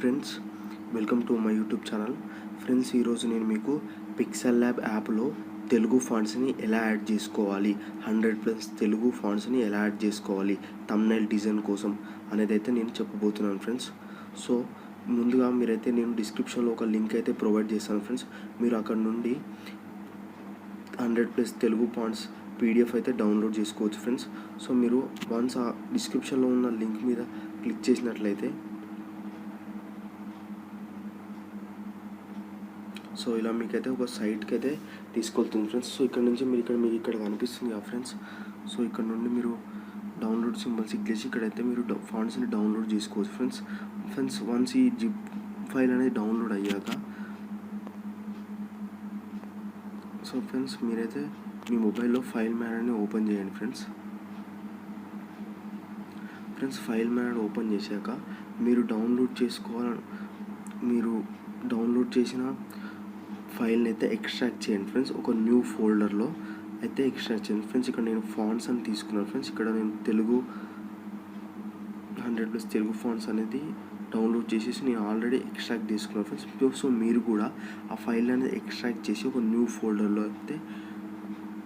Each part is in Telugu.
Friends, welcome to my YouTube channel. Friends, ఈరోజు నేను మీకు పిక్సెల్ ల్యాబ్ యాప్లో తెలుగు ఫాంట్స్ని ఎలా యాడ్ చేసుకోవాలి, 100+ తెలుగు ఫాంట్స్ని ఎలా యాడ్ చేసుకోవాలి థంబ్నెయిల్ డిజైన్ కోసం అనేది అయితే నేను చెప్పబోతున్నాను ఫ్రెండ్స్. సో ముందుగా మీరైతే నేను డిస్క్రిప్షన్లో ఒక లింక్ అయితే ప్రొవైడ్ చేస్తాను ఫ్రెండ్స్. మీరు అక్కడ నుండి 100+ తెలుగు ఫాంట్స్ పీడిఎఫ్ అయితే డౌన్లోడ్ చేసుకోవచ్చు ఫ్రెండ్స్. సో మీరు వన్స్ ఆ డిస్క్రిప్షన్లో ఉన్న లింక్ మీద క్లిక్ చేసినట్లయితే సో ఇలా మీకైతే ఒక సైట్కి అయితే తీసుకెళ్తుంది ఫ్రెండ్స్. సో ఇక్కడ నుంచి మీకు ఇక్కడ కనిపిస్తుంది కదా ఫ్రెండ్స్. సో ఇక్కడ నుండి మీరు డౌన్లోడ్ సింబల్స్ క్లిక్ చేసి ఇక్కడైతే మీరు ఫాంట్స్ని డౌన్లోడ్ చేసుకోవచ్చు ఫ్రెండ్స్. వన్స్ ఈ జిప్ ఫైల్ అనేది డౌన్లోడ్ అయ్యాక సో ఫ్రెండ్స్ మీరైతే మీ మొబైల్లో ఫైల్ మేనేజర్ని ఓపెన్ చేయండి ఫ్రెండ్స్. ఫైల్ మేనేజర్ ఓపెన్ చేశాక మీరు డౌన్లోడ్ చేసిన ఫైల్ని అయితే ఎక్స్ట్రాక్ట్ చేయండి ఫ్రెండ్స్. ఒక న్యూ ఫోల్డర్లో అయితే ఎక్స్ట్రాక్ట్ చేయండి ఫ్రెండ్స్. ఇక్కడ నేను ఫాంట్స్ అని తీసుకున్నాను ఫ్రెండ్స్. ఇక్కడ నేను తెలుగు 100+ తెలుగు ఫాంట్స్ అనేది డౌన్లోడ్ చేసేసి నేను ఆల్రెడీ ఎక్స్ట్రాక్ట్ చేసుకున్నాను ఫ్రెండ్స్. సో మీరు కూడా ఆ ఫైల్ అనేది ఎక్స్ట్రాక్ట్ చేసి ఒక న్యూ ఫోల్డర్లో అయితే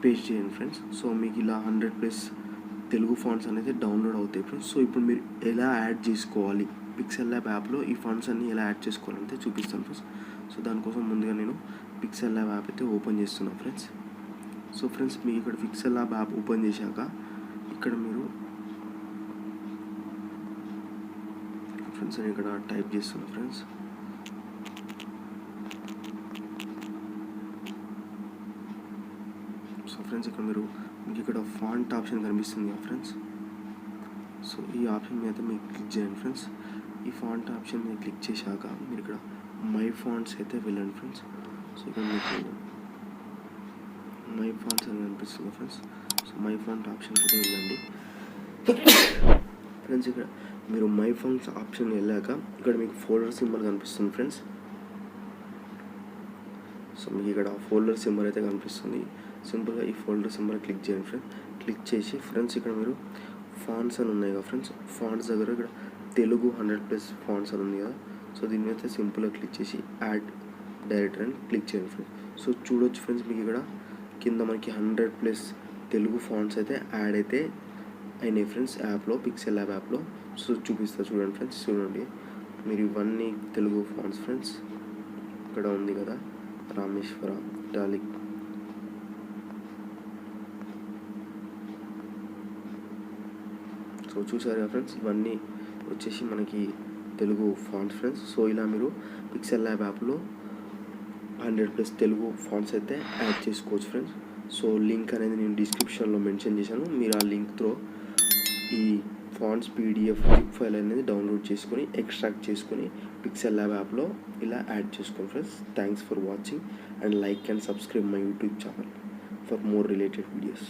పేస్ట్ చేయండి ఫ్రెండ్స్. సో మీకు ఇలా 100+ తెలుగు ఫాంట్స్ అనేది డౌన్లోడ్ అవుతాయి ఫ్రెండ్స్. సో ఇప్పుడు మీరు ఎలా యాడ్ చేసుకోవాలి పిక్సెల్ ల్యాబ్ యాప్లో ఈ ఫాంట్స్ అన్ని ఎలా యాడ్ చేసుకోవాలంటే చూపిస్తాను ఫ్రెండ్స్. సో దానికోసం ముందుగా నేను పిక్సెల్ ల్యాబ్ యాప్ అయితే ఓపెన్ చేస్తున్నాను ఫ్రెండ్స్. సో ఫ్రెండ్స్ మీకు ఇక్కడ పిక్సెల్ ల్యాబ్ యాప్ ఓపెన్ చేశాక ఇక్కడ మీరు ఫ్రెండ్స్ నేను ఇక్కడ టైప్ చేస్తున్నాను ఫ్రెండ్స్. సో ఫ్రెండ్స్ ఇక్కడ మీకు ఇక్కడ ఫాంట్ ఆప్షన్ కనిపిస్తుంది కదా ఫ్రెండ్స్. సో ఈ ఆప్షన్ మీద మీకు క్లిక్ చేయండి ఫ్రెండ్స్. ఈ ఫాంట్ ఆప్షన్ మీద క్లిక్ చేశాక మీరు ఇక్కడ మై ఫాంట్స్ అయితే వెళ్ళండి ఫ్రెండ్స్. సో ఇక్కడ మీకు మై ఫాంట్స్ అని కనిపిస్తుంది ఫ్రెండ్స్. సో మై ఫాంట్ ఆప్షన్కి అయితే వెళ్ళండి ఫ్రెండ్స్. ఇక్కడ మీరు మై ఫాంట్స్ ఆప్షన్ వెళ్ళాక ఇక్కడ మీకు ఫోల్డర్ సింబల్ కనిపిస్తుంది ఫ్రెండ్స్. సో మీకు ఇక్కడ ఫోల్డర్ సింబల్ అయితే కనిపిస్తుంది. సింపుల్గా ఈ ఫోల్డర్ సింబల్ క్లిక్ చేయండి ఫ్రెండ్స్. క్లిక్ చేసి ఫ్రెండ్స్ ఇక్కడ మీరు ఫాంట్స్ అని ఉన్నాయి కదా ఫ్రెండ్స్. ఫాంట్స్ దగ్గర ఇక్కడ తెలుగు 100+ ఫాంట్స్ అని ఉంది కదా. సో దీని మీద సింపుల్గా క్లిక్ చేసి యాడ్ డైరెక్టర్ అని క్లిక్ చేయండి ఫ్రెండ్స్. సో చూడొచ్చు ఫ్రెండ్స్ మీకు ఇక్కడ కింద మనకి 100+ తెలుగు ఫాంట్స్ అయితే యాడ్ అయితే అయినాయి ఫ్రెండ్స్ యాప్లో, పిక్సెల్ ల్యాబ్ యాప్లో. సో చూపిస్తా చూడండి ఫ్రెండ్స్. చూడండి మీరు ఇవన్నీ తెలుగు ఫాంట్స్ ఫ్రెండ్స్. ఇక్కడ ఉంది కదా రామేశ్వర ఇటాలిక్. సో చూసారు కదా ఫ్రెండ్స్, ఇవన్నీ వచ్చేసి మనకి తెలుగు ఫాంట్స్ ఫ్రెండ్స్. సో ఇలా మీరు పిక్సెల్ ల్యాబ్ యాప్లో 100+ తెలుగు ఫాంట్స్ అయితే యాడ్ చేసుకోవచ్చు ఫ్రెండ్స్. సో లింక్ అనేది నేను డిస్క్రిప్షన్లో మెన్షన్ చేశాను. మీరు ఆ లింక్ త్రూ ఈ ఫాంట్స్ పీడిఎఫ్ జిప్ ఫైల్ అనేది డౌన్లోడ్ చేసుకొని ఎక్స్ట్రాక్ట్ చేసుకొని పిక్సెల్ ల్యాబ్ యాప్లో ఇలా యాడ్ చేసుకోండి friends. Thanks for watching and like and subscribe my YouTube channel for more related videos.